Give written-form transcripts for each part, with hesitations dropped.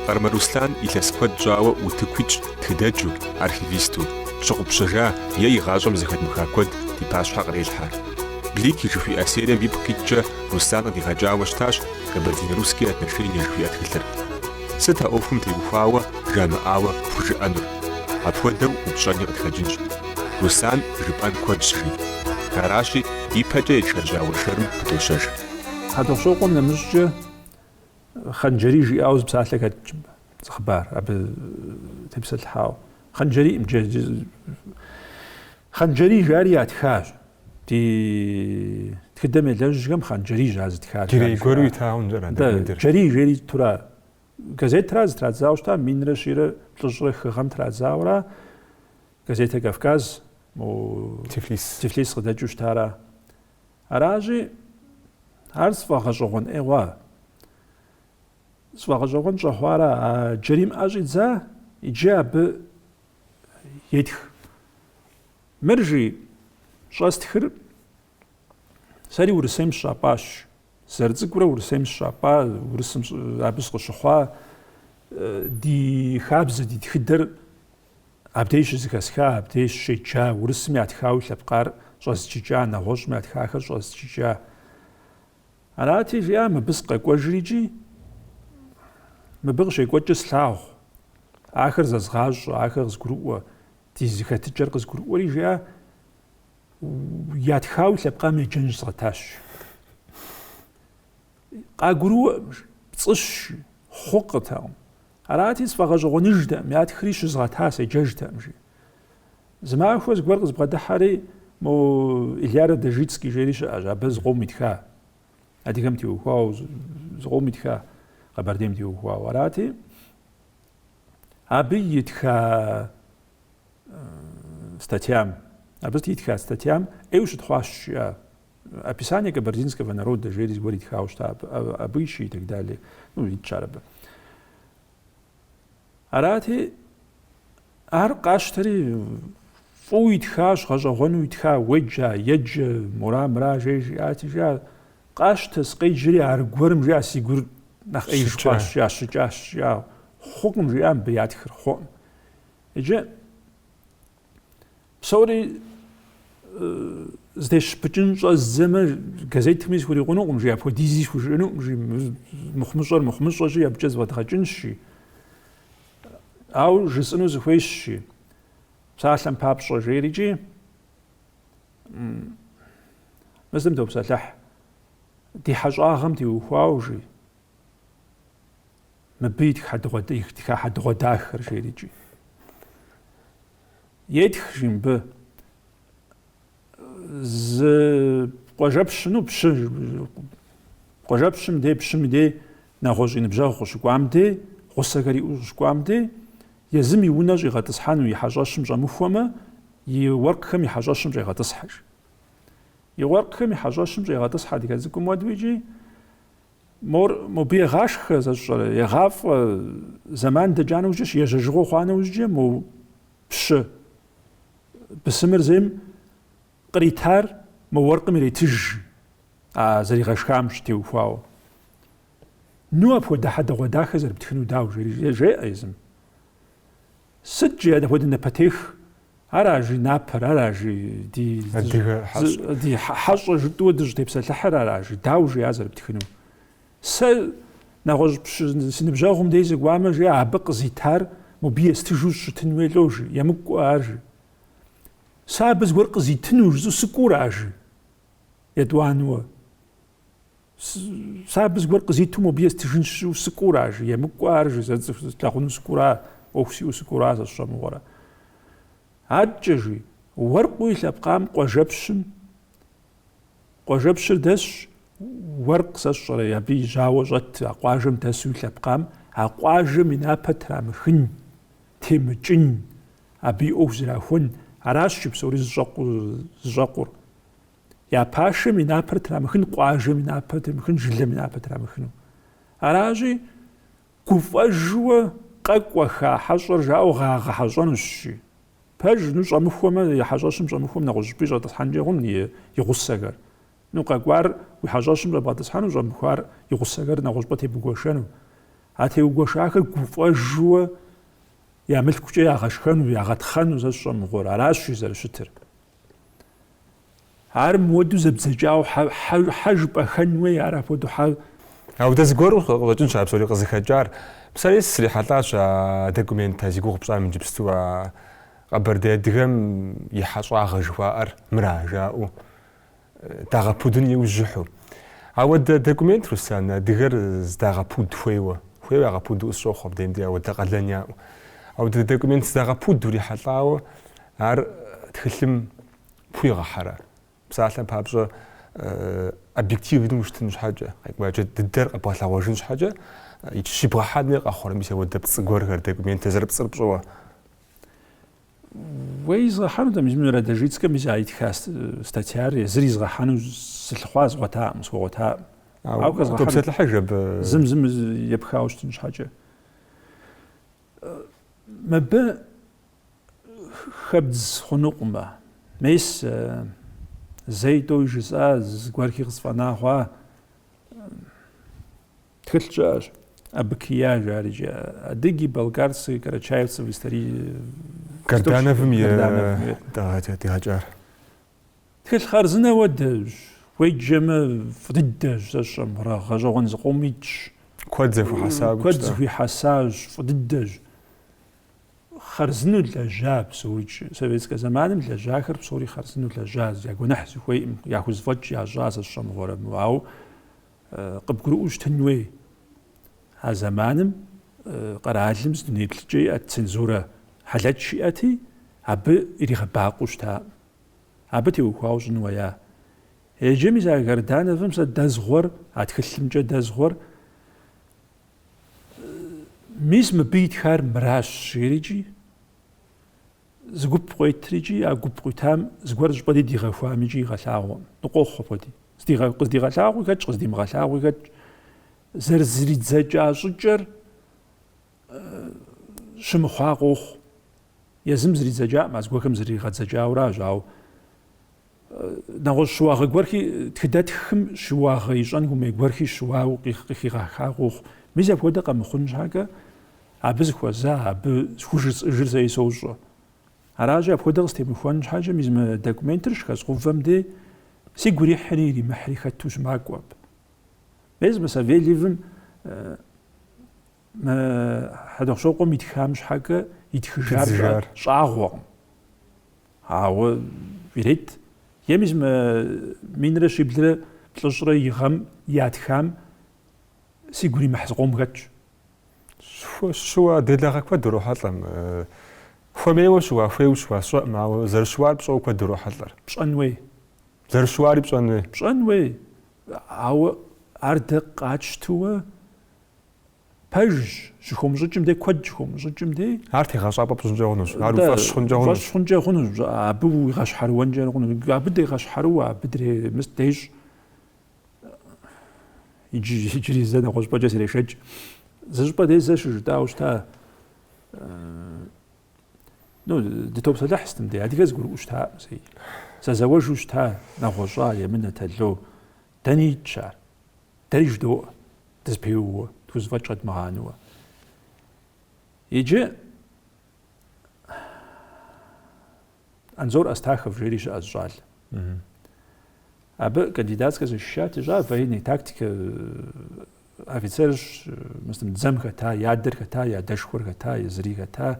Къармэ Руслан илъэс куэд щӏауэ утыкуитщ тхыдэджу, архивисту, щӏыгъупщэжа е игъащӏэм зэхэтмыха куэд ди пащхьэ кърелъхьэ. Блик и жыхуиӏэ серием ипкъ икӏкӏэ Руслан къыдигъэкӏауэ щытащ Кабардино-Русские отношения жыхуиӏэ тхылъыр. Сыт а ӏуэхум теухуауэ жамыӏауэ пхужыӏэнур? Апхуэдэу упщӏэни къытхэкӏынщ. Руслан жыпӏэн куэдщ жи. Аращи ипэкӏэ итхэржьа уэршэрым къытощэж. Хьэтӏохъущокъуэм нэмыщӏкӏэ хъанджэрий жиӏауэ зы псалъэ хэтщ цӏыхъыбар, абы тепсэлъхьауэ. Хъанджэрий жари ятхащ. Ди тхыдэм елэжьхэм хъанджэрий жа зытхащ. Джэрей гуэру итауэ нэмыщӏыр. Джэрий жери тура газетра зытрадзауэ щыта, минрэ щирэ плӏыщӏрэ хыгъэм традзауэра, газета Кавказ, Тифлис къыдэкӏыу щытара. Аращи, ар сфӏэгъэщӏэгъуэн ӏейгъуа. Сфӏэгъэщӏэгъуэн щӏэхъуарэ, а джэрийм ӏэ щӏидза, иджы абы етх. Мыр жи щӏэстхыр сэри Урысейм щыщӏапӏащ. Зэрыцӏыкӏурэ Урысейм щыщӏапӏа, Урысым абы сыкъыщыхъуа, ди хабзэ, ди тхыдэр абдей щызэхэсха, абдей щеджа, Урысым ятхауи лъэпкъар щӏэзджыджа, нэгъуэщӏым ятхахэр щӏэзджыджа. Арати жиӏа мыбы сыкъекӏуэжричӏи, мыбы къыщекӏуэкӏэ слъагъу. Ахэр зэзгъащӏэ, ахэр къызгурыӏуэ, ди зыхэтыкӏэр къызгурыӏуэри жиӏа ятхауи лъэпкъам еджэнщ згъэтащ. Къагурыӏуэ пцӏыщ, хъукъытэкъым. Арати сфӏэгъэщӏэгъуэныжтэӏым, ятхри щызгъэта, седжэжтэӏым жи. Зы махуэ зыгуэр къызбгъэдыхьэри, мо Илья Радожицкий жери щыӏэщ, абы зыкъом итха. Адыгэм теухуауэ зыкъом итха, Къэбэрдейм теухуауэ. Арати, абы итха статьям, ӏейуэ щытхъуащ жиӏа. Описание кабардинского народа жери зыгуэр итхауэ щыта, абы ищи и так далее. Итщар абы. Арати, ар къащтэри фӏыуэ итхащ, гъэщӏэгъуэну итха, уеджа, еджэ, мура жей жиӏати, жиӏа къащтэ сыкъеджэри аргуэрым жиӏа си гур нэхъ ӏей щыхъуащ, жиӏа щыкӏащ, жиӏа хъукъым жиӏа мыбы ятхыр, хъуӏым. Иджы псори здещпыкӏын щӏэздзэмэ газетми схурикъунукъым жи, апхуэдизи схужыӏэнукъым жи, мыхъумыщӏэжи абыкӏэ зыфӏэдгъэкӏынщ жи. Ауэ жысӏэну зыхуейщ жи. Псалъэм папщӏэ жеричӏи, мыщӏэм топсэлъыхь, ди хьэщӏагъэм теухуауэ жи, мыбы итха хьэдыгъуэ дахэр жеричӏи. Етх жи мыбы зы къуажэпщым, къуажэпщым дей, пщым дей нэгъуэщӏ и ныбжьэгъу къыщыкӏуам дей, гъусэхэр иӏэу щыкӏуам дей, езым и унэ щӏигъэтӏысхьэну и хьэщӏэщым щӏэмыхуэмэ, и уэркъхэм и хьэщӏэщым щӏегъэтӏысхьэж. И уэркъхэм и хьэщӏэщым щӏегъэтӏысхьэ адыгэ цӏыкӏум уэдууичӏи, мобы егъашхэ зэщӏэрэ, егъафӏэ, зэман дэкӏа нэужьчӏэ, ежьэжыгъуэ хъуа нэужьчӏэ, мо пщы бысымыр зейм къритар мо уэркъым иретыж, зэригъэшхам щытеухуауэ. Ну апхуэдэ хьэдыгъуэ дахэ зэрыптхыну дауэ жеӏэ езым. Сыт жи апхуэдэ напэтех? Ара жи напэр, ара жи ди хьэщӏэ жытӏуэ дыщӏытепсэлъыхьыр, ара жи дауэ жиӏа зэрыптхыну. Сэ нэгъуэщӏ си ныбжьэгъум дей зыкӏуамэ жиӏэ, абы къызитар мобы естыжу щытын уелӏэу жи, емыкӏуэ ар жи. Сэ абы зыгуэр къызитыну жызу сыкӏуэра жи, етӏуанэуэ. Сэ абы зыгуэр къызиту мобы естыжын щыӏэу сыкӏуэра жи, емыкӏуэ ар жи, зэзлъагъуну сыкӏуэра, ӏуэху сиӏэу сыкӏуэра зэсщӏэмыгъуэрэ. Атӏкӏэ жи, уэркъу и лъэпкъам къуажэпщыр дэсщ, уэркъ сэ сщӏэрэ, абы и жьауэ щӏэт, а къуажэм дэсу и лъэпкъам, а къуажэм и напэ трамыхын, темыкӏын, абы и ӏуэху зрахуэн, аращ жи псори зыщӏэкъур. Я пашэм и напэр трамыхын, къуажэм и напэ трамыхын, жылэм и напэ трамыхыну. Аращи, гуфӏэжууэ къэкӏуэха хьэщӏэр жаӏэу гъэгъэхьэщӏэнущ жи. Пэж, щӏэмыхуэмэ, и хьэщӏэщым щӏэмыхуэм нэгъуэщӏ щӏыпӏи щӏэтӏысхьэнкӏэ хъун и гъусэхэр. Къэкӏуар уи хьэщӏэщым щӏэбгъэтӏысхьэну, щӏэмыхуар и гъусэхэр нэгъуэщӏ щӏыпӏэ тебгуэшэну. атеугуашахэр гуфӀэжууэ я мылъкукӀэ ягъэшхэну, ягъэтхъэну зэщӀэмыгъуэр. Аращ зэрыщытыр. Ар мыуэду зэбдзэкӀауэ хьэ жыпӀэхэн уей, ар апхуэдэу хьэ. Ауэ зыгуэру къыщӀэкӀынщ а псори къызыхэкӀар. Псори срихьэлӀащ а документэ зи гугъу пщӀам иджыпсту Къэбэрдей адыгэм и хьэщӀагъэ жыхуаӀэр мыра жаӀэу дагъэпудын иужьыхьу. Ауэ документ Руслан адыгэр здагъэпуд хуейуэ ягъэпуду къысщохъу абдеинди ауэдэ къалэн яӀэу. Ауэ документ здагъэпуд урихьэлӀауэ ар тхылъым пхуигъэхьэрэ. Псалъэм папщӀэ объективну ущытын щхьэкӀэ, къекӀуэкӀэ дыдэр къэбгъэлъэгъуэжын щхьэкӀэ щибгъэхьэдми къэхъуэрэ мис ауэдэ пцӀы гуэрхэр документыр зэрыпцӀыр пщӀыуэ. Уей згъэхьэну мис радажицкэм мис итха статьяр езыр изгъэхьэну сылъхъуа згъуэтаӀым, схуэгъуэтаӀым. Ауэ къэзгъэхьэн зым епхауэ щытын щхьэкӀэ. Мыбы хэбдз хъунукъымэ. Мис зэи тӀуи жысӀа, зыгуэрхи къысфӀэна хъуа тхылъ щыӀэщ. Абы кияж арыджи. Адыги, болгарцы, карачаевцы в истории Гардановым дигъэкӀар. Тхылъ хъарзынэ уэдэщ. Уеджэмэ фӀыдыдэщ зэщӀэмыгърэ гъэщӀэгъуэн зыкъомитщ. Куэд зыхуихьэсащ, фӀыдыдэщ. Хъарзыну лэжьа псорикӀ. Советскэ зэманым лэжьахэр псори хъарзыну лэжьа. Ягуэныхь зыхуейм, яхузэфӀэкӀ ящӀа зэщӀэмыгъуэрэ. Ауэ къыбгурыӀуэу щытын хуей. А зэманым къэралым здунейплъыкӀэ иӀэт цензурэ хьэлъэч иӀэти, абы иригъэбакъуэу щытаӀым. Абы теухуауэ щӀыну уея. Еджэми за Гардановым сэ дэзгъуэр, а тхылъымкӀэ дэзгъуэр мис мыбы итхар мыращ жиӀэрикӀи, зыгуп къуетрикӀи, а гуп къуитам зыгуэр щӀыпӀэди дигъэхуам икӀи игъэлъагъуэм. Ныкъуэхъу апхуэди. Къыздигъэлъагъуи хэтщ, къыздимыгъэлъагъуи хэтщ. ЗэрызридзэкӀа щӀыкӀэр щымыхъуа къохъу. Езым зридзэкӀаӀым, а зыгуэрхэм зригъэдзэкӀауэращ. Ауэ нэгъуэщӀ щыуагъэ гуэрхи тхыдэтхым щыуагъэ ищӀэн хуэмей гуэрхи щыуауэ къихигъэха къохъу. Мис апхуэдэ къэмыхъун щхьэкӀэ абы зыхуэза, абы схужысӀыжыр зэи сощӀэ. Аращи апхуэдэ къыстемыхуэн щхьэкӀэ мис мы документыр шхэзгъувэм дей сигу ирихьри иримыхьри хэту щымакӀуэ абы. Мес мы Савельевым хьэдэгъущокъуэм итхам щхьэкӀэ итхыжар щӀагъуэкъым. Ауэ ирет. Емис мы минрэ щиблрэ плӀыщӀрэ и гъэм ятхам сигу иримыхь зыкъом хэтщ. Щыуэ делагъэ куэд урохьэлӀэм. Хуэмейуэ щыуа, хуейуэ щыуа сщӀэӀым, ауэ зэрыщыуар пщӀэуэ куэд урохьэлӀэр. ПщӀэн хуей. Зэрыщыуари пщӀэн хуей. ПщӀэн хуей. Ауэ ар дэ къатщтууэ пэжщ. ЖыхуэмыщӀыкӀым дей куэд жыхуэмыщӀыкӀым дей. Ар тегъэщӀапӀэ пщӀынкӀэ хъунущ. Ар уфӀэщ хъункӀэ хъунущ. УфӀэщ хъункӀэ хъунущ. Абы уигъэщхьэрыуэнкӀэ хъунущ. Абы дегъэщхьэрыуэ, абы дещӀ. Иджыри зэ нэгъуэщӀ зэрешэкӀ. ЗыщӀпӀэ дей зэ щыжытӀауэ щыта. Дытопсэлъыхьстым дей. Адыгэ зыгурыӀуэу щытаӀым зэи. Зэзэуэжу щыта, нэгъуэщӀа, емынэ, тэлъо. Дэни итщ ар. Дэри жыдоӀэ. Дызпеууэ, тхузэфӀэкӀ къэдмыгъанууэ. Иджы Анзор Астахов жери щыӀэщ щӀалэ. Абы кандидатскэ зыщышат ищӀа военной тактикэ офицерщ, мыстым дзэм хэта, ядэр хэта, ядэшхуэр хэта, езыри хэта.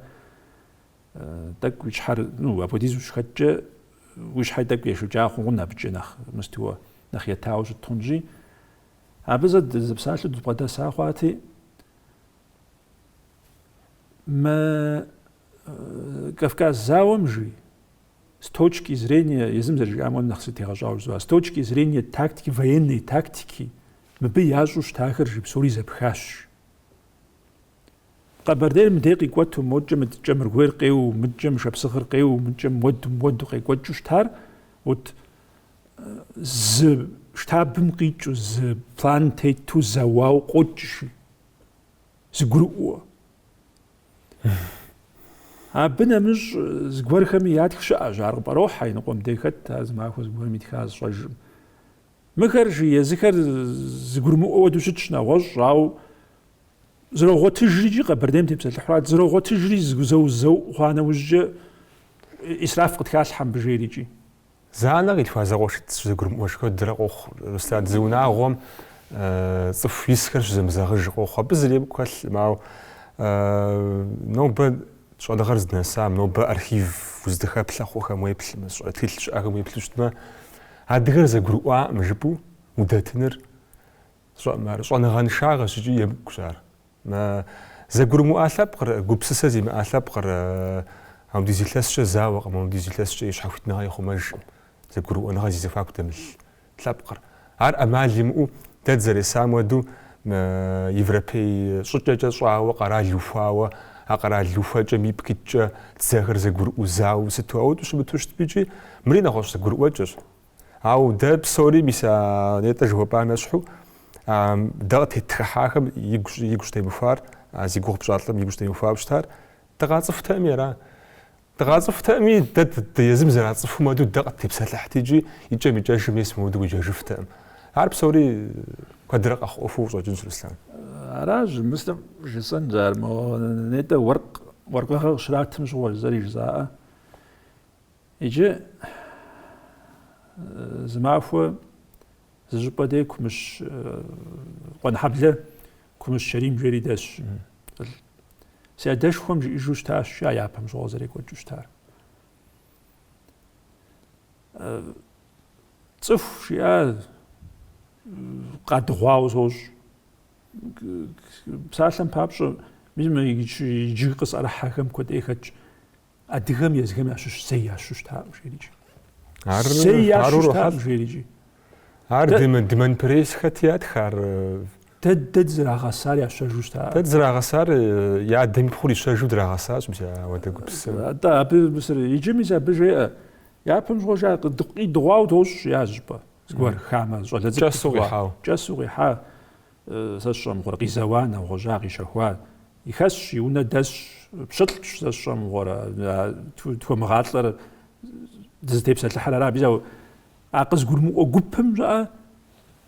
Тӏэкӏу уи щхьэр, апхуэдизу щыхэткӏэ уи щхьэ тӏэкӏу ешэкӏа хъугъун абыкӏэ нэхъ мыстыуэ, нэхъ етауэ щыт хъунщи. Абы зэ зыпсалъэу дыбгъэдэса хъуати, мы Кавказ зауэм жи, с точки зрения, езым зэрыжиӏам нэхъ сытегъэщӏауэ жызуа, с точки зрения тактики, военной тактики, мыбы ящӏу щытахэр жи псори зэпхащ. Къэбэрдейр мыдей къикӏуэту, моджэ мыдкӏэ мыргуейр къеуэу, мыдкӏэ мышэпсыгъыр къеуэу, мыдкӏэ мыуэду къекӏуэкӏыу щытар, зы штабым къикӏыу, зы план тету зэуауэ къокӏщи, зыгурыӏуэ. Абы нэмыщӏ зыгуэрхэми ятх щыӏэщ, ар къыпӏэрохьэ и ныкъуэм дей хэт а зы махуэ зыгуэрым итха зыщӏэжым. Мыхэр жи езыхэр зыгурымыӏуэу щытщ нэгъуэщӏ, ауэ зрогъуэтыжри къэбэрдейм тепсэлъыхьурат, зрогъуэтыжри зэузэу хъуа нэужькӏэ исраф къытхалъхьэм бжейрикӏи. Занэ къилъхуазэгъуэшыт зэгурымыӏуэ шхуэдэрэ къохъу Руслан, зы унагъуэм цӏыху исхэр щызэмызэгъыж къохъу. Абы зыри хэлъ, мауэ нобэ щӏэныгъэр здынэсам, нобэ архив уздэхэплъэ хъухэм уеплъмэ, тхылъ щыӏэхэм уеплъу щытмэ, адыгэр зэгурыӏуаӏым жыпӏэу удэтыныр щӏэныгъэншагъэ щӏыкӏи емыкӏущ ар. Зэгурымыӏуа лъэпкъыр, гупсысэ зимыӏа лъэпкъыр апхуэдиз илъэскӏэ зауэкъым, апхуэдиз илъэскӏэ и щхьэхуитныгъэ ихъумэжкъым. Зэгурыӏуэныгъэ зизэхуаку дэмылъ лъэпкъыр. Ар ӏэмал имыӏэу дэ дызэресам хуэдэу европей щӏыкӏэкӏэ щӏауэ къэрал ухуауэ, а къэрал ухуэкӏэм ипӏ къикӏкӏэ дзэхэр зэгурыӏузауэ сыту ауэдэу щымыту щытмэ икӏи мыри нэхъыщ зэгурыӏуэкӏэщ. Ауэ дэ псори мис нетӏэ жыхуэпӏам ещхьу дэ къытетхыхьахэм игу щтемыхуар, зи гугъу пщӏалӏэм игу щтемыхуауэ щытар дыкъацӏыхутэми ара. Дыкъацӏыхутэми дэ езым зэрацӏыхум хуэдэу дэ къыттепсэлъыхьт икӏи икӏэм икӏэжым ес мыуэду уиджэжыфтэкъым. Ар псори куэдрэ къэхъуэфу щӏэкӏынщ Руслан. Аращ мыслым жысӏэн жар, нетӏэ уэркъыгъэ къыщратым щыгъуэ зыри жызаӏэ. Иджы зы махуэ зы щӏыпӏэ дей кумыщ къуэнхьэблэ кумыщ Щэрим жери дэсщ. Си адэшхуэм жиӏэжу щытащ, япэм щыгъуэ зэрекӏуэкӏыу щытар. Цӏыху жиӏа къадыгъуауэ сощӏ. Псалъэм папщӏэ иджы къысӏэрыхьэхэм куэдӏей хэтщ. Адыгэм езыхэм ящыщ зэи ящу щытаӏым жериикӏи. Зэи ящу щытаӏым жериикӏи. Ар дымэн пресхэт ятх ар дэ зрагъэсар ящэжу щытаӏым. Дэ зрагъэсар и адэм ипхъур ищэжу драгъэсащ мис ауэдэ гупсысэм. Атӏэ абы иджы мис абы жеӏэ. Япэм щыгъуэ жаӏэ къидыгъуауэ тощӏ ящ жыпӏэ. Зыгуэр хамэ щӏалэцӏыкӏу. Кӏэсу къихьа. Сэ сщӏэмыгъуэрэ къизэуа нэгъуэжьа къищэхуа. И хэсщ, и унэ дэсщ, пщылӏщ сэ сщӏэмыгъуэрэ. Тхуэмыгъалӏэр дызытепсэлъыхьэр ара. А къызгурымыӏуэ гупым щӏыӏэ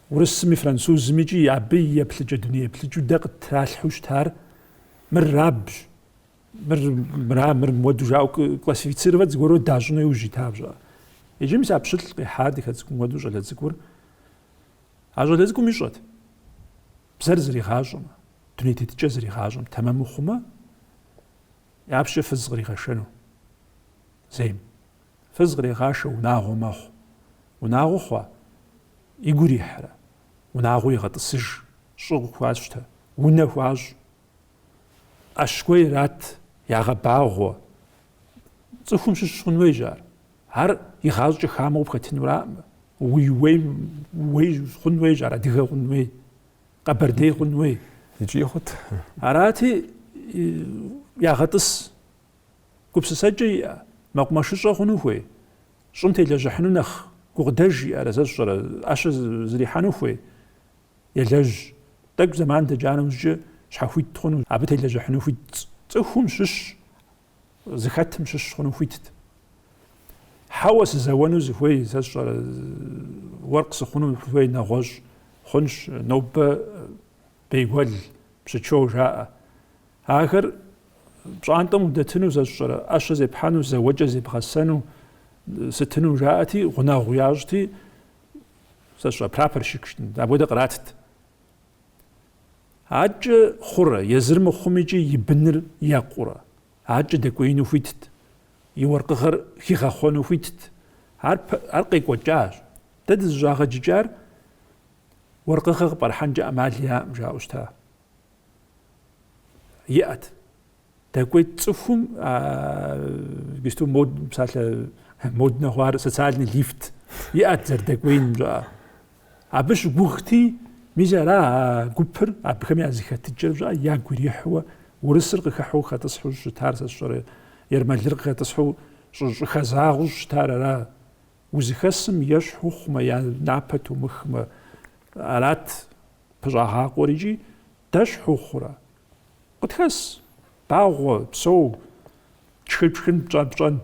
урысми французми икӏи абы и еплъыкӏэ дуней еплъыкӏыу дэ къытралъхьэу щытар мыр рабщ. Мыр муэду жаӏэу классифицировать зыгуэру дащӏынуи ужьита щӏыӏэ. Иджы мис а пщылӏ къихьат и хэцӏыкӏум хуэдэу щӏалэ цӏыкӏур. А щӏалэ цӏыкӏум ищӏэт. Бзэр зригъащӏэмэ, дуней тетыкӏэ зригъащӏэм, тэмэму хъумэ, япщӏэ фыз къригъэшэну. Зейм. Фыз кърегъашэ унагъуэ мэхъу. Унагъуэ хъуа, и гур ихьрэ. Унагъуэ игъэтӏысыж, щӏыгъу хуащтэ, унэ хуащӏ. Ӏэщкӏуейрат, ягъэбагъуэ. Цӏыхум щыщ хъун хуейщ ар. Ар игъащӏэкӏэ хамэу пхэтынураӏымэ. Уи уей хъун хуейщ ар, адыгэ хъун хуей. Къэбэрдей хъун хуей. Икӏи хъут. Арати ягъэтӏыс. Гупсысэкӏэ иӏэ, мэкъумэшыщӏэ хъуну хуей. Щӏым телэжьыхьыну нэхъ гукъыдэж иӏэрэ сэ сщӏэрэ, ӏэщэ зрихьэну хуей. Елэжь. Тӏэкӏу зэман дэкӏа нэужькӏэ щхьэхуит хъуну, абы телэжьыхьыну хуит. Цӏыхум щыщ, зыхэтым щыщ хъуну хуитт. Хьэуэ сызэуэну зыхуей, сэ сщӏэрэ, уэркъ сыхъуну хуей нэгъуэщӏ хъунщ, нобэ бейгуэл, пщычоу жаӏэ. Ахэр пщӏантӏэм удэтыну сэ сщӏэрэ, ӏэщэ зепхьэну, зэуэкӏэ зебгъэсэну, сытыну жаӏэти, гъунэгъу ящӏти, сэ сщӏэрэ прапорщикщ, апхуэдэ къратт. Акӏэ хъурэ, езыр мыхъум икӏи и быныр екъурэ. Акӏэ дэкӏуеину хуитт. И уэркъыгъэр хигъэхъуэну хуитт. Ар къекӏуэкӏащ. Дэ дызыщӏагъэкӏыкӏар уэркъыгъэ къыпӏэрыхьэнкӏэ ӏэмал яӏэм жаӏэу щыта. Иӏэт. Дэкӏуей цӏыхум гисту псалъэ моднэ хъуар социальный лифт иӏэт зэрыдэкӏуейм щӏыӏэ. Абы щыгугъти, мис ара гупыр абыхэм я зыхэтыкӏэр щӏыӏэ ягу ирихьууэ урысыр къыхыхьэу хэтӏысхьу щытар сэ сщӏэрэ, ермэлыр къыхэтӏысхьу щыхэзагъыу щытар ара. Узыхэсым ещхьу хъумэ, я напэ тумыхмэ, арат пыщӏагъакъуэр икӏи дэщхьу хъурэ. Къытхэс, багъуэ, псоу, тшхын пщӏэн.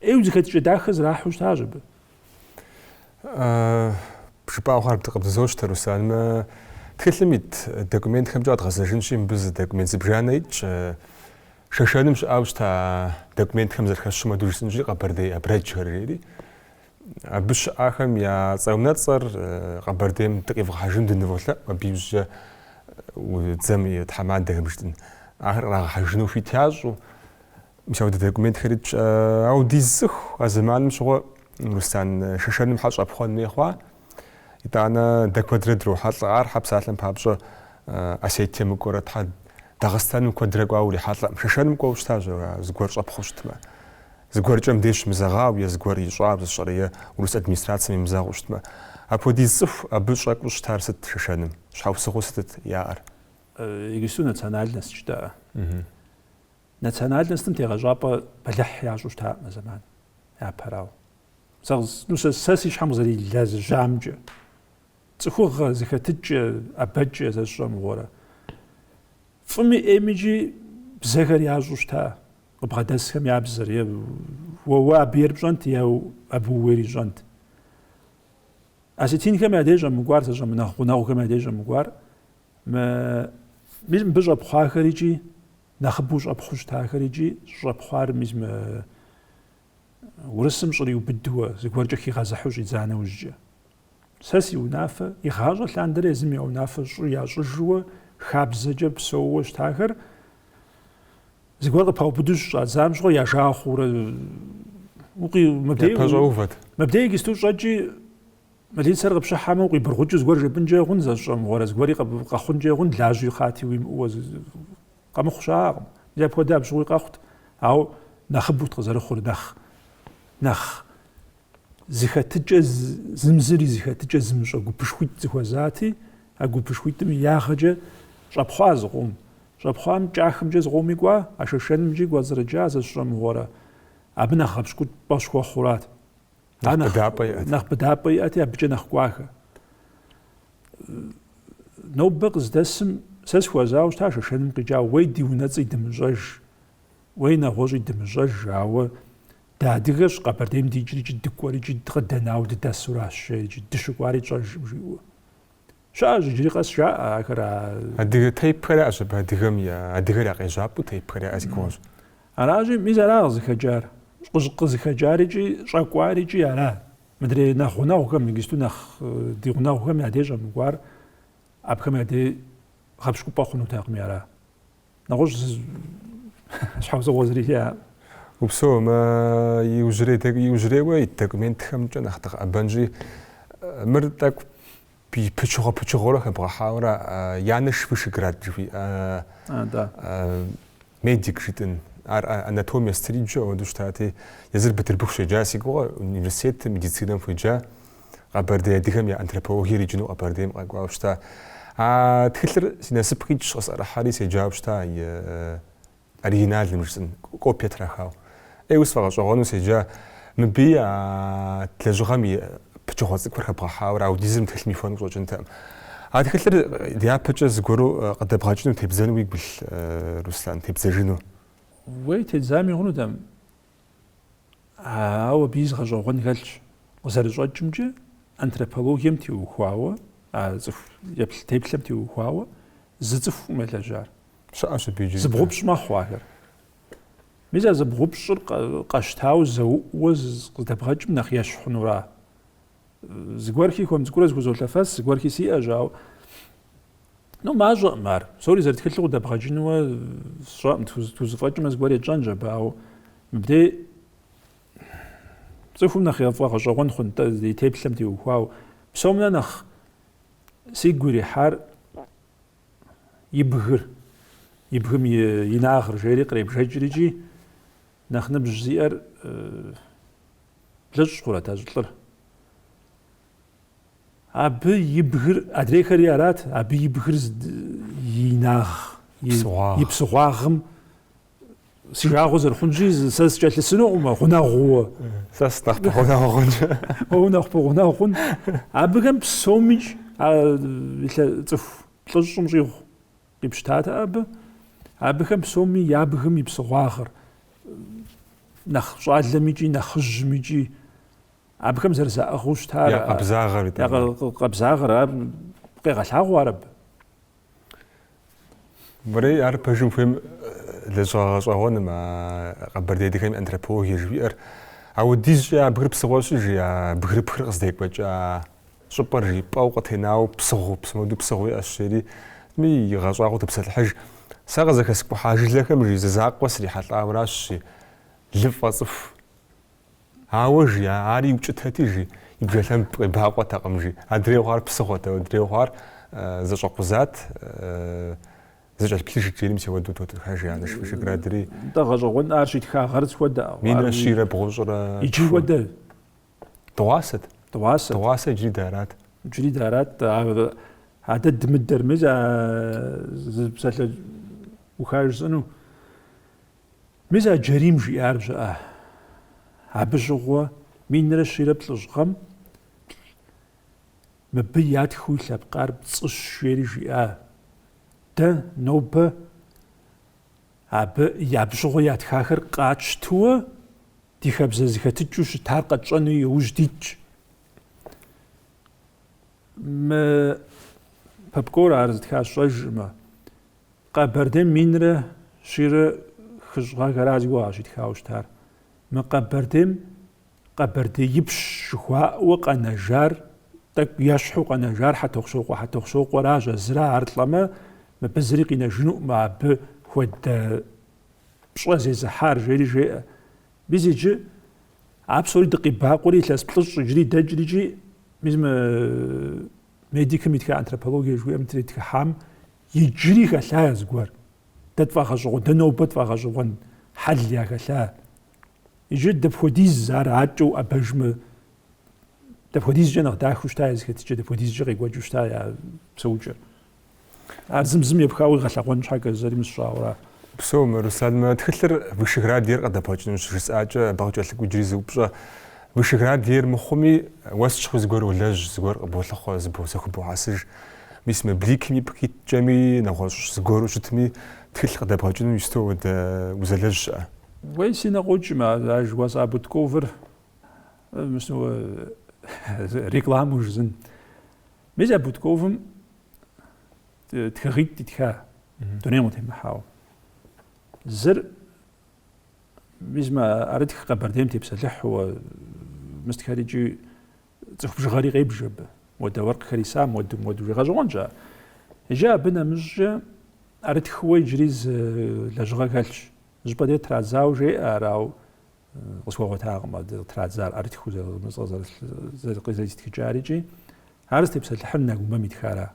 Ӏейуэ зыхэтыкӏэ дахэ зрахьэу щытащ абы. Жыпӏэу хъар къыбдызощтэ, Руслан, تكلمت دокумент خم جات غزلشن شيء بز دокумент زبجانيت شاشانم شاوش تا دокумент خم زرخش ما دوشن جي قبردي أبرد شهريدي بش آخم يا صومنات صار قبرديم تقيف حجم دنفولا وبيوج وتزم يتحمل ده مشتن آخر راح حجنو في تاج مش هود دокумент خريج أو ديزخ زمان مش هو نستان شاشانم حاج أبخون ميخوا إتانا دكوادرد روح حاطلار حبساتلم بابجا أسيتيم مكورة حد داغستان مكوادرد قاولي حاطلم شاشانم مكوش تاجا زغور أبخوشت ما زغور جم ديش مزغاو يا زغور يشعب الشرية ولوس أدميستراتسي مزغوشت ما أبودي زف أبوش أكوش تارست شاشانم شحاو سخوستت يار يجسو ناتسانالنس جدا ناتسانالنس تنتي غجابة بلح يعجوش تا زمان يا براو زغز نوس ساسي شحال مزالي لاز جامج تخوغ زكاتج أبج زشام غورا فمي إيميجي بزغر يعجوش تا وبغداس كم يعبزر يا ووا بير بجانت يا أبو ويري جانت أسيتين كم يديجا مقوار تجا من أخوناو كم يديجا مقوار ما ميزم بجا بخوا خريجي نخبوش أبخوش تا خريجي جا ميزم ورسم شري وبدوا زكوارجا كي غازحوش يزانا وجا ساسي ونافا يخاجا لاندري زمي ونافا شري جوا خابزجا بسووش تاخر زكوارجا باو بدوش زام شغو يا شاخور وقي مبدئي كيستو جاجي ملين سرق بشحامه وقي برغوج زكوارجا بنجا غون زاشام غورا زكواري قاخونجا غون لاجي خاتي ويم قام خشاغ جاب كوداب شغوي قاخت او نخبوت غزال خور نخ زخاتج زمزري زخاتج زمش أقول بشويت زخوازاتي أقول بشويت مياخجة شابخواز قوم شابخوام جاخم جز قومي قوا عشان مجي قوا زرجاز الشرم ورا أبنا خبش كنت باشخوا خورات نخ بدابي أتي أبجي نخ قواخ نوبق زدسم ساس خوازاوش تاش عشان مجي ويدي ونزي دمجاج وين غوجي دمجاج عوا دادغش قبرديم ديجري جد كوري جد غدنا ود دسوراش جد شقواري جاج مجيو شاج جري قاس شا اكرا ادغ تايب كرا اشبه ادغم يا ادغ راقي جابو تايب كرا اسيكوز اراجي ميزالا زخجار قزق زخجاري جي شقواري جي انا مدري ناخونا وكم نجستو ناخ ديغنا وكم اديجا مغوار ابكم ادي خبشكو باخونو تاقميرا نغوش شحال زوزري وبسو ما يوجري ويدكمنت خمجة نختق أبنجي مرتك بيشغل خبرة حاورة يانش فيش جراد في ميديك جدا أناتوميا ستريجا ودوش تاتي يزر بتربوش جاسي قوة universitet ميديسينا في جا قبردي ديهم يا أنثروبولوجي ريجنو قبردي قواشتا تكلر سناسب كيتش أصلا حالي سيجابشتا أريجينال المجسن كوبيا تراخاو أيوس فقط غنو سجى مبي تلجغامي بتشوفات كورها بحاور أو ديزم تخلمي فون جوجن تام هذا كلر ديا بتشز جورو قد بغاجنو تبزن ويك بالروسلان تبزجنو وي تزامي غنو دم أو بيز غجو غن غلش وزار جوجمجة أنثروبولوجيم تيو خواوا زف يبل تبلم تيو خواوا زتف ملجار شاش بيجي زبغبش ما خواهر ميزا زبغبش قاشتاو زو وز قدبغج من خياش حنورا زغوركي كوم زغورز غوزولتافاس زغوركي سي اجاو نو ماجو مار سوري زرت كلو دبغجنوا شرام توزفاج ما زغوري جانجا باو مبدي زفو من خيا فوا جوغن خنت دي تيبلم دي واو بسومنا نخ سيغوري حار يبهم يناخر جيري قريب جيجريجي ناخنا بجزير بلاش شغورة تاجلر أبي يبهر أدريكر يارات أبي يبهر يناخ يبسواغم سيجاغو زرخونجي ساس جات لسنو وما غناغو ساس نخبو غناغون ونخبو غناغون أبي كان بسوميج تلجم جيغو يبشتات أبي بسومي يابهم يبسواغر نخ شعال ميجي نخج ميجي أبكم زرزاء خوش تار يا قبزاغر قبزاغر بقي غلها غوارب بري ار بجم فيم لجاغون ما قبردي ديكم انثروبولوجي جبير او ديجا بغرب سواشي يا بغرب قصديك بجا سوبر جي باوقت هناو بصغو بسمودو بصغو اشري مي غاصاغو تبسل الحج ساغزك اسكو حاجه لكم جي زاق وسري حطا وراش لفاصف هاوج يا عاري وجتاتيجي يبجلهم باقوا تقمجي ادري وهار بصغوت ادري وهار زشقوزات زجاج بليش تجيني مسي ودو توت حاجه يعني شو قادري دغجو ون ارشي تخا غرت ودا مين الشيره بغجر يجي ودا تواسد جري دارات عدد مدر مزا بسال وخارج انه مزا جريم جي ارجع عبجوا مين الشيره بلجغم مبيات خوي لبقار بتصش شويري جي ده نوبة عب يابجغيات خاخر قاتش توا دي خبزة زكاتجوش تارقة جانو يوجديج ما بابكور عرض خاش رجمة قابردين مينرة شيرة خشغا غرازي واجد خاوش تار ما قابردين يبش شخواء وقنجار تك يشحو قنجار حتى خشوق وراجة زراعة رطلما ما بزريقنا جنوب ما بخود بشغازي زحار جي بيزيجي عبسوري دقي باقوري ثلاث بلش جري دجري جي ميزم ميديكم يتكا انثروبولوجيا جوي امتري تكا حام يجري غلا زغور تدفع خشغو دنوبت فخشغون حل يا غلا يجي دبخوديز زار عاجو ابجم دبخوديز جنخ داخوش تايز كتجي دبخوديز جري غوجوش تايا سوجر زمزم يبخاوي غلاقون شحال زري مسراورا بسوم رسال ما تخلر بشكرا دير قد باجن شرساج باوجا لك وجري زوبجا بشكرا دير مخمي واسش زغور ولا زغور بوخ زبوسخ بوحاسج ميسم بليكمي بكيت جامي نغوش زغور شتمي تخل قد باجن يستو وزلج ويسينا قوجما جواز ابوت كوفر مسنو ريكلام وجزن ميزا بوت كوفم تخريت تخا دنيا مهم حاو زر ميزما أردت خبرديم تبسلح هو مستخرجي تخبج غاري غيب جب ودا ورق خريسام ودو غازوان جا بنا مج أردت خوي جريز لجغا كالش جبادي ترازاو جي أراو غسوا غتاغ ما ترازار أردت خو زي قزاي تكجاري جي أردت تبسلح لنا قوما ميتخارا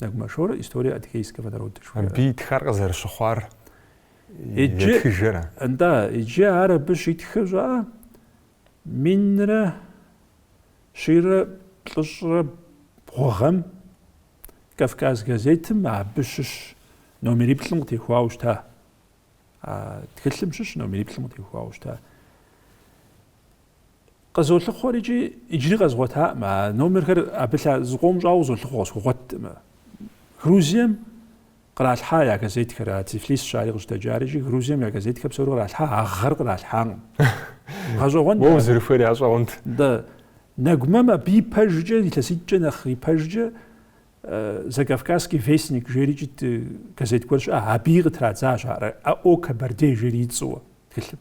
نعم مشهور إستوريا أتكيس كيف درود شوية. بيت خارق زر شخوار. يتخجر. أنت يجي عرب بش يتخجر من شير تلصر بروغرام كافكاز جازيت مع بشش نوميري بتلم تيخواوش تا. تكلم شش نوميري بتلم تيخواوش تا. قزول الخارجي يجري غزوتها مع نومير غير أبلا زقوم جاوز الخواص وقت غروزيم قرأ الحا يا كزيت كراتي فليس شاري غش تجاري غروزيم يا كزيت كبسرو قرأ الحا غرق قرأ الحا غازوغن مو زرفوري غازوغن ده نجمة ما بي بجة لتسيج نخري بجة زكافكاسكي فيسنيك جري جت كزيت كورش عبير ترازاج أو كبردي جري تسوا تكلم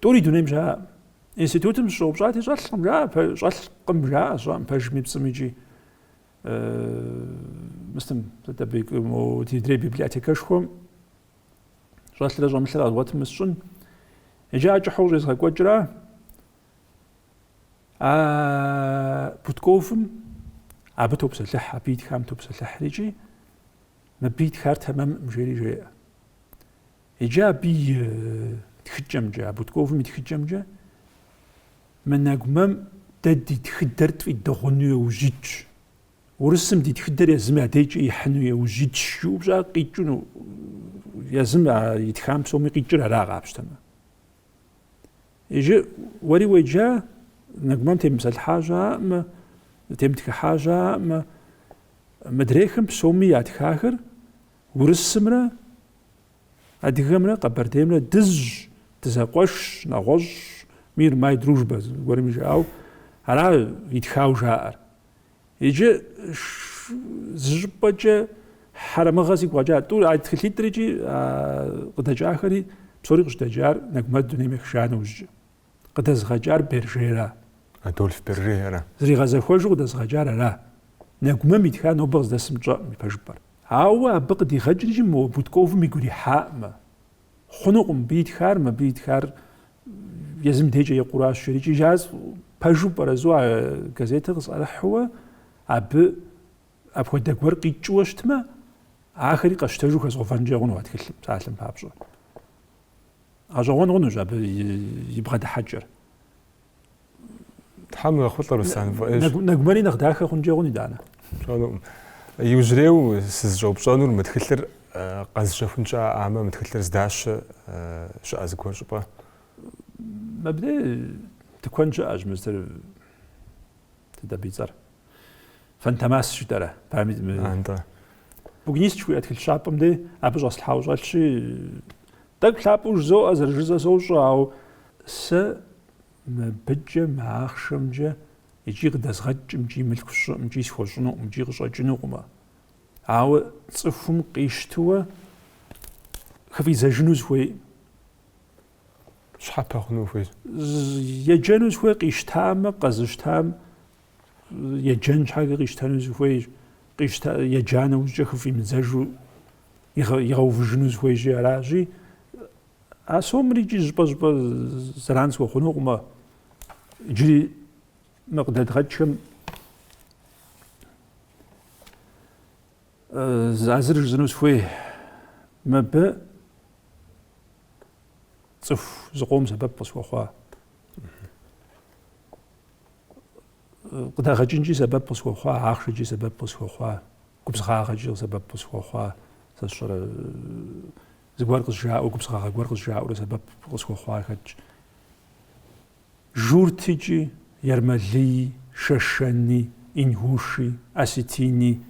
توري دونيم جا إنستيتوت مشروب جا تجال جا جال قم جا جا بج ميبسميجي مثلا تبي مو تدري بيبلياتيكا شخوم جات لجا مثل أضوات مسجون إجا جحور يزغى قوجرا بوتكوفم عبتو بسلح بيت خامتو بسلح ريجي ما بيت خار تمام مجري جاء إجا بي تخجم جا بوتكوفم يتخجم جا من نقمم تدي تخدرت في الدغنية وجيج ورسم دي تخدر يزمع ديج يحنو يوجد شو بجا قيجونو يزمع يتخام سومي قيجر راغا بشتما يجي وري وجا نقمان تمثل حاجة ما تمتك حاجة ما مدريخم سومي يتخاخر ورسمنا أديغمنا قبرتيمنا دز تزاقوش نغوش مير ما يدروش بز وري مجاو على يتخاو جار يجي زجبجة حرمغة زي قاجا طول عاد خليت تريجي قد جاخري بصوري قش دجار نجمد دنيا مخشان وج قد زغجار برجيرا أدولف برجيرا زري غزا خوجو قد زغجار لا نجمة ميتخان وبغز دسم جا مفجبر هاو بقدي غجري مو بوتكوف ميقولي حاما خنوق بيتخار ما بيتخار يزم ديجي يقراش شريجي جاز بجبر زوا غازيتا على حوا اب خدك ورقي تشوشتما آخری قشتجو خزوفان جاون وقت كلم تعلم بابجو أجاون غنو جاب يبغى حجر تحمل خطر وسان فايش نجمري نخداخ خن جاون يدانا شانو يوجريو سجوب شانو متخلر قاز شافون جا عامة متخلر زداش شو أزكور شبا مبدأ تكون جاج مستر تدبيزر فانتماس شو ترى فهمت أنت بوجنيست شوية كل شعبهم ده أبغى أصل حاجة شيء تك شعبوش زو أزر جزء زوج أو س مبجة معاخشم جا يجي قداس غج مجي ملكش مجي سوجنو مجي غش جنو قما أو تصفهم قيشتوا خفي زجنوز هوي شحال باخنو فيه يجنوز هوي قيشتام قزشتام يجن حاجة قيشتانوز هوي قيشتا يجانا وجه خفي مزاجو يغوف جنوز هوي جي عراجي أسوم ريجي جبا زرانس وخنوق ما جري مقداد غدشم زازر جنوز هوي ما با صف زقوم سبب بس وخوا قدا غجنجي سبب بس وخوا عاخشجي سبب بس وخوا كبسخا غجي سبب بس وخوا سشر زغوار قجاء وكبسخا غوار قجاء سبب بس وخوا خج جورتيجي يرملي ششني انهوشي اسيتيني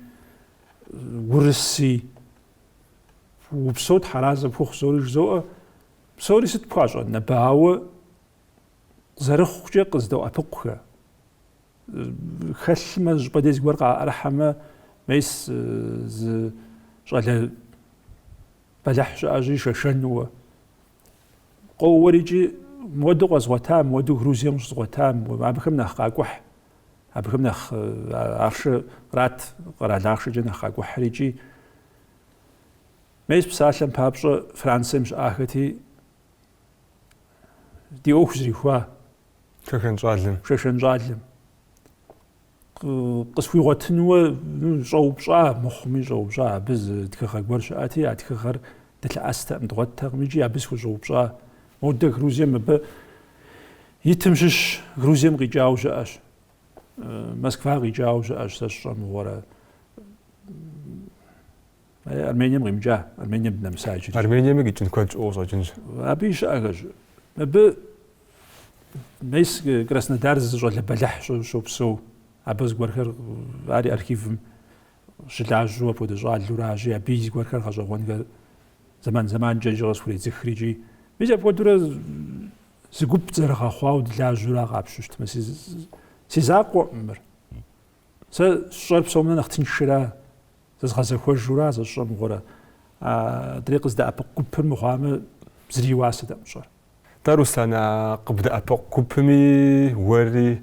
ورسي وبصوت حرازه فوق زوري زوء بصوري ست بقاجه نباو زرخ جي قزدو ابقها خشمة جبديز ورقة أرحمة ميس ز شغلة بلح شاجي ششنوة قوريجي مودو غزوتام مودو روسيا مش غزوتام وما بخمنا خاقوح أبخمنا عرش رات قرا عرش جنا خاقوح ريجي ميس بسالم بابش فرنسا مش آخرتي دي أوخزري خوا ششن جالم قسوي غتنوا جاوب شا مخمي جاوب شا بز تكخر برشاتي اتكخر دتلاست مدغت ميجي ابس وجاوب شا ودك روزيا مب يتمشش روزيا مغيجاو جاش مسكفا غيجاو جاش تشرم ورا أرمينيا مغيمجا أرمينيا بنا مساجد أرمينيا مغيجن كوج اوزا جنج ابيش اغج مب ميس كراسنودار زول بلح شو بسو أبز قرخر عاري أركيفم شلاجوا بود جال لوراجي أبيز قرخر خجوان قال زمان جاي رسولي زخريجي بيجا بودرة زقوب زرقة خواود لاجورا قابشوشت ما سيزاق وعمر شرب صومنا نختن شرا زغزا خوجورا زشرب غورا طريق زدا أبقى كوبر مخامة زري واسدة مشار داروسانا قبدا أبقى كوبمي وري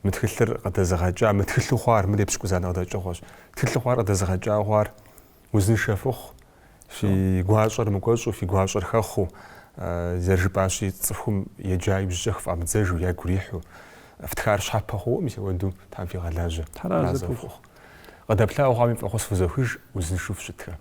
متخلر قد زغجا متخلو خوار ملي بشكو زانا قد جوخوش تخلو خوار قد زغجا خوار وزن شافوخ في غواشر مكوشو في غواشر خخو زرجباشي تصفهم يجاي بجخ فام تزاجو يا غريحو افتخار شحال هو ميسي وندو تام في غلاجه ترى قد بلا وغامي فخص فزوخش وزن شوف شتها